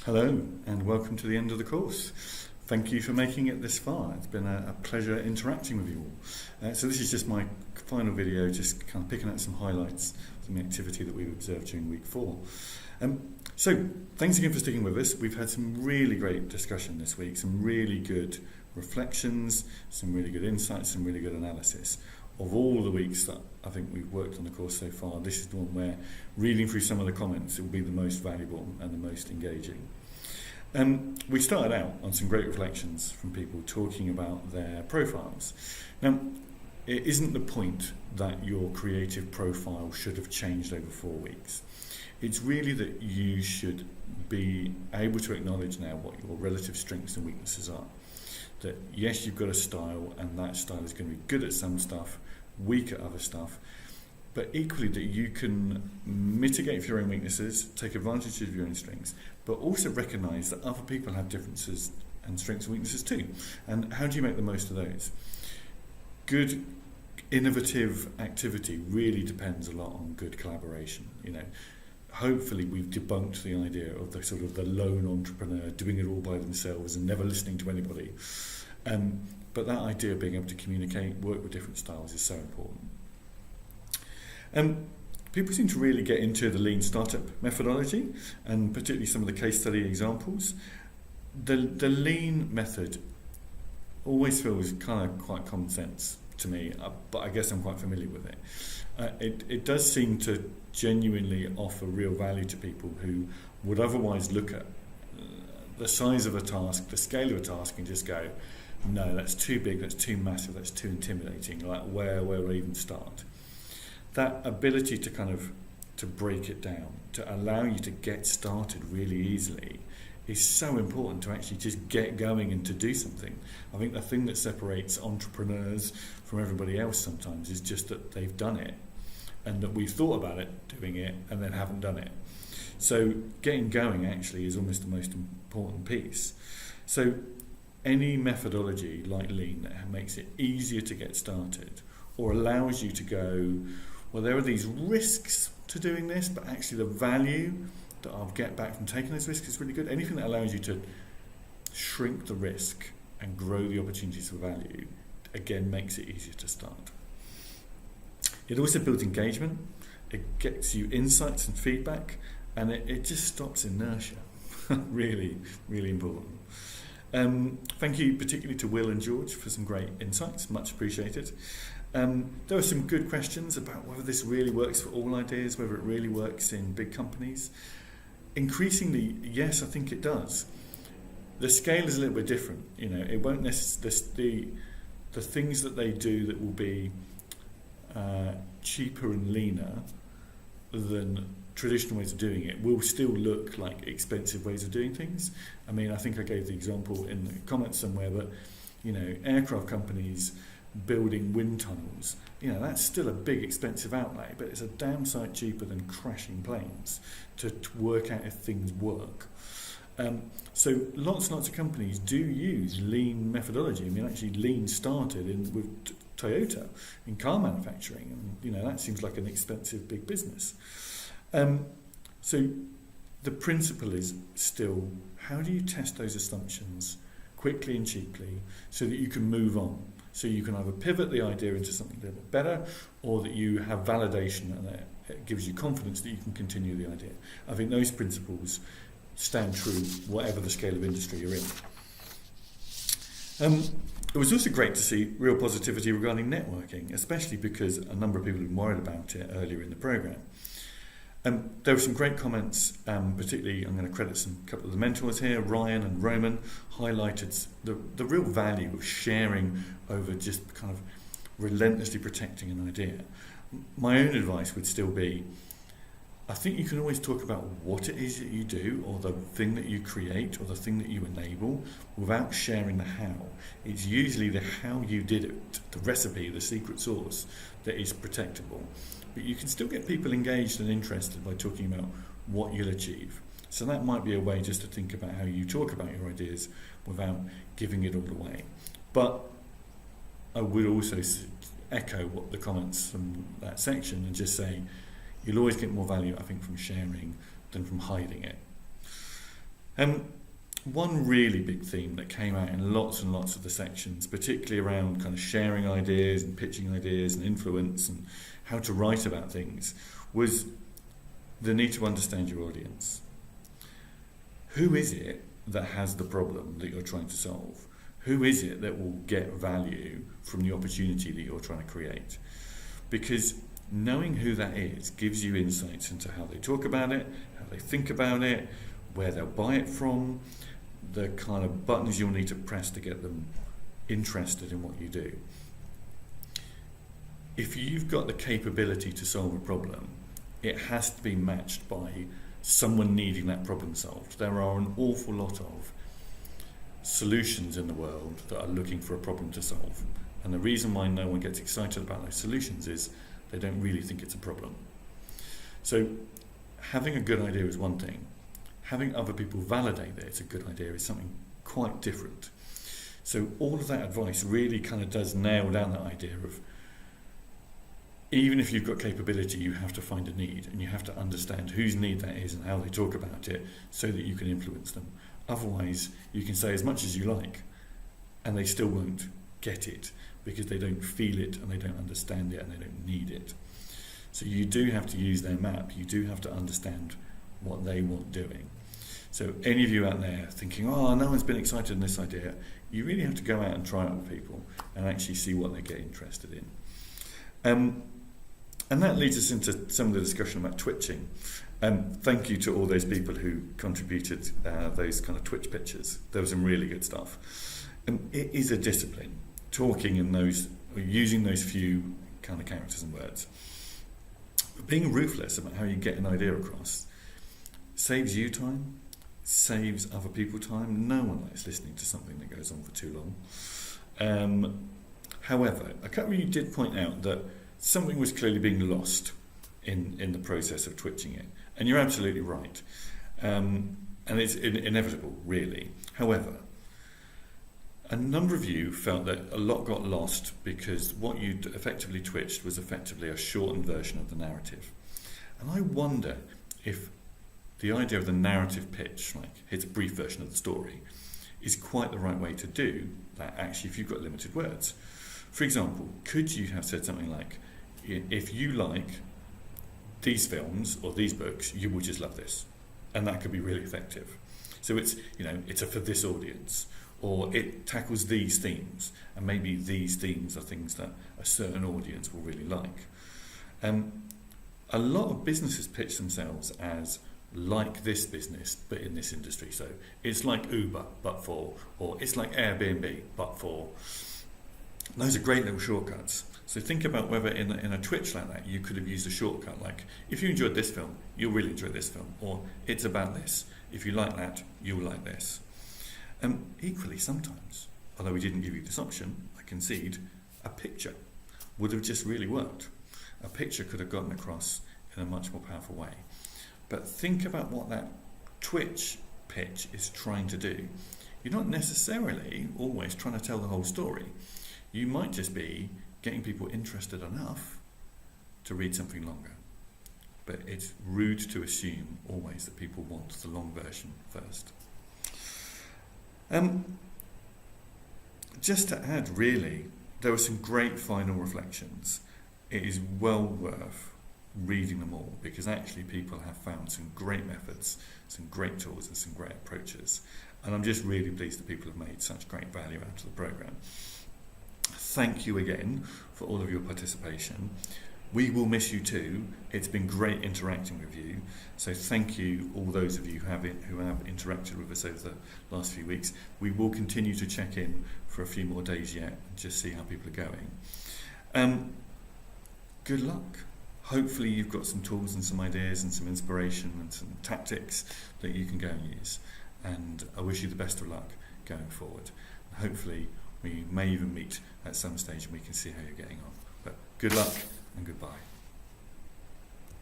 Hello and welcome to the end of the course. Thank you for making it this far. It's been a pleasure interacting with you all. So this is just my final video, just kind of picking out some highlights from the activity that we've observed during week 4. So thanks again for sticking with us. We've had some really great discussion this week, some really good reflections, some really good insights, some really good analysis. Of all the weeks that I think we've worked on the course so far, this is the one where reading through some of the comments it will be the most valuable and the most engaging. We started out on some great reflections from people talking about their profiles. Now, it isn't the point that your creative profile should have changed over 4 weeks. It's really that you should be able to acknowledge now what your relative strengths and weaknesses are. That yes, you've got a style, and that style is going to be good at some stuff, weak at other stuff, but equally that you can mitigate your own weaknesses, take advantage of your own strengths, but also recognise that other people have differences and strengths and weaknesses too. And how do you make the most of those? Good, innovative activity really depends a lot on good collaboration. Hopefully we've debunked the idea of the sort of the lone entrepreneur doing it all by themselves and never listening to anybody. But that idea of being able to communicate, work with different styles is so important. People seem to really get into the lean startup methodology, and particularly some of the case study examples. The lean method always feels kind of quite common sense to me, but I guess I'm quite familiar with it. It does seem to genuinely offer real value to people who would otherwise look at the size of a task, the scale of a task, and just go, no, that's too big, that's too massive, that's too intimidating, like where will I even start? That ability to kind of to break it down, to allow you to get started really easily is so important, to actually just get going and to do something. I think the thing that separates entrepreneurs from everybody else sometimes is just that they've done it, and that we've thought about it, doing it, and then haven't done it. So getting going actually is almost the most important piece. So any methodology like Lean that makes it easier to get started, or allows you to go, well, there are these risks to doing this, but actually the value that I'll get back from taking those risks is really good. Anything that allows you to shrink the risk and grow the opportunities for value, again, makes it easier to start. It also builds engagement, it gets you insights and feedback, and it just stops inertia. Really, really important. Thank you particularly to Will and George for some great insights, much appreciated. There were some good questions about whether this really works for all ideas, whether it really works in big companies. Increasingly, yes, I think it does. The scale is a little bit different. It won't necessarily, the things that they do that will be cheaper and leaner than traditional ways of doing it will still look like expensive ways of doing things. I mean, I think I gave the example in the comments somewhere, but aircraft companies building wind tunnels, that's still a big expensive outlay, but it's a damn sight cheaper than crashing planes to work out if things work. So lots and lots of companies do use lean methodology. I mean, actually Lean started with Toyota in car manufacturing, and that seems like an expensive big business. So the principle is still, how do you test those assumptions quickly and cheaply so that you can move on? So you can either pivot the idea into something a little bit better, or that you have validation and it gives you confidence that you can continue the idea. I think those principles stand true whatever the scale of industry you're in. It was also great to see real positivity regarding networking, especially because a number of people have been worried about it earlier in the programme. There were some great comments, particularly I'm going to credit a couple of the mentors here, Ryan and Roman, highlighted the real value of sharing over just kind of relentlessly protecting an idea. My own advice would still be, I think you can always talk about what it is that you do, or the thing that you create, or the thing that you enable, without sharing the how. It's usually the how you did it, the recipe, the secret sauce, that is protectable. But you can still get people engaged and interested by talking about what you'll achieve. So that might be a way just to think about how you talk about your ideas without giving it all away. But I would also echo what the comments from that section and just say, you'll always get more value, I think, from sharing than from hiding it. One really big theme that came out in lots and lots of the sections, particularly around kind of sharing ideas and pitching ideas and influence and how to write about things, was the need to understand your audience. Who is it that has the problem that you're trying to solve? Who is it that will get value from the opportunity that you're trying to create? Because knowing who that is gives you insights into how they talk about it, how they think about it, where they'll buy it from, the kind of buttons you'll need to press to get them interested in what you do. If you've got the capability to solve a problem, it has to be matched by someone needing that problem solved. There are an awful lot of solutions in the world that are looking for a problem to solve. And the reason why no one gets excited about those solutions is they don't really think it's a problem. So having a good idea is one thing. Having other people validate that it's a good idea is something quite different. So all of that advice really kind of does nail down that idea of, even if you've got capability, you have to find a need, and you have to understand whose need that is and how they talk about it so that you can influence them. Otherwise, you can say as much as you like, and they still won't get it because they don't feel it and they don't understand it and they don't need it. So you do have to use their map. You do have to understand what they want doing. So any of you out there thinking, oh, no one's been excited in this idea, you really have to go out and try it with people and actually see what they get interested in. And that leads us into some of the discussion about twitching. Thank you to all those people who contributed those kind of Twitch pictures. There was some really good stuff. It is a discipline, talking in those, using those few kind of characters and words. But being ruthless about how you get an idea across saves you time, saves other people time. No one likes listening to something that goes on for too long. However, a couple of you did point out that something was clearly being lost in the process of twitching it. And you're absolutely right. And it's inevitable, really. However, a number of you felt that a lot got lost because what you'd effectively twitched was effectively a shortened version of the narrative. And I wonder if the idea of the narrative pitch, like here's a brief version of the story, is quite the right way to do that actually if you've got limited words. For example, could you have said something like, if you like these films or these books, you will just love this. And that could be really effective. So it's, it's for this audience, or it tackles these themes, and maybe these themes are things that a certain audience will really like. A lot of businesses pitch themselves as like this business, but in this industry. So it's like Uber, but for, or it's like Airbnb, but for. Those are great little shortcuts. So think about whether in a Twitch like that, you could have used a shortcut like, if you enjoyed this film, you'll really enjoy this film, or it's about this. If you like that, you'll like this. Equally, sometimes, although we didn't give you this option, I concede, a picture would have just really worked. A picture could have gotten across in a much more powerful way. But think about what that Twitch pitch is trying to do. You're not necessarily always trying to tell the whole story. You might just be getting people interested enough to read something longer. But it's rude to assume always that people want the long version first. Just to add, really, there were some great final reflections. It is well worth reading them all because actually people have found some great methods, some great tools and some great approaches. And I'm just really pleased that people have made such great value out of the programme. Thank you again for all of your participation. We will miss you too. It's been great interacting with you. So thank you, all those of you who have interacted with us over the last few weeks. We will continue to check in for a few more days yet and just see how people are going. Good luck. Hopefully you've got some tools and some ideas and some inspiration and some tactics that you can go and use. And I wish you the best of luck going forward. Hopefully we may even meet at some stage and we can see how you're getting on. But good luck and goodbye.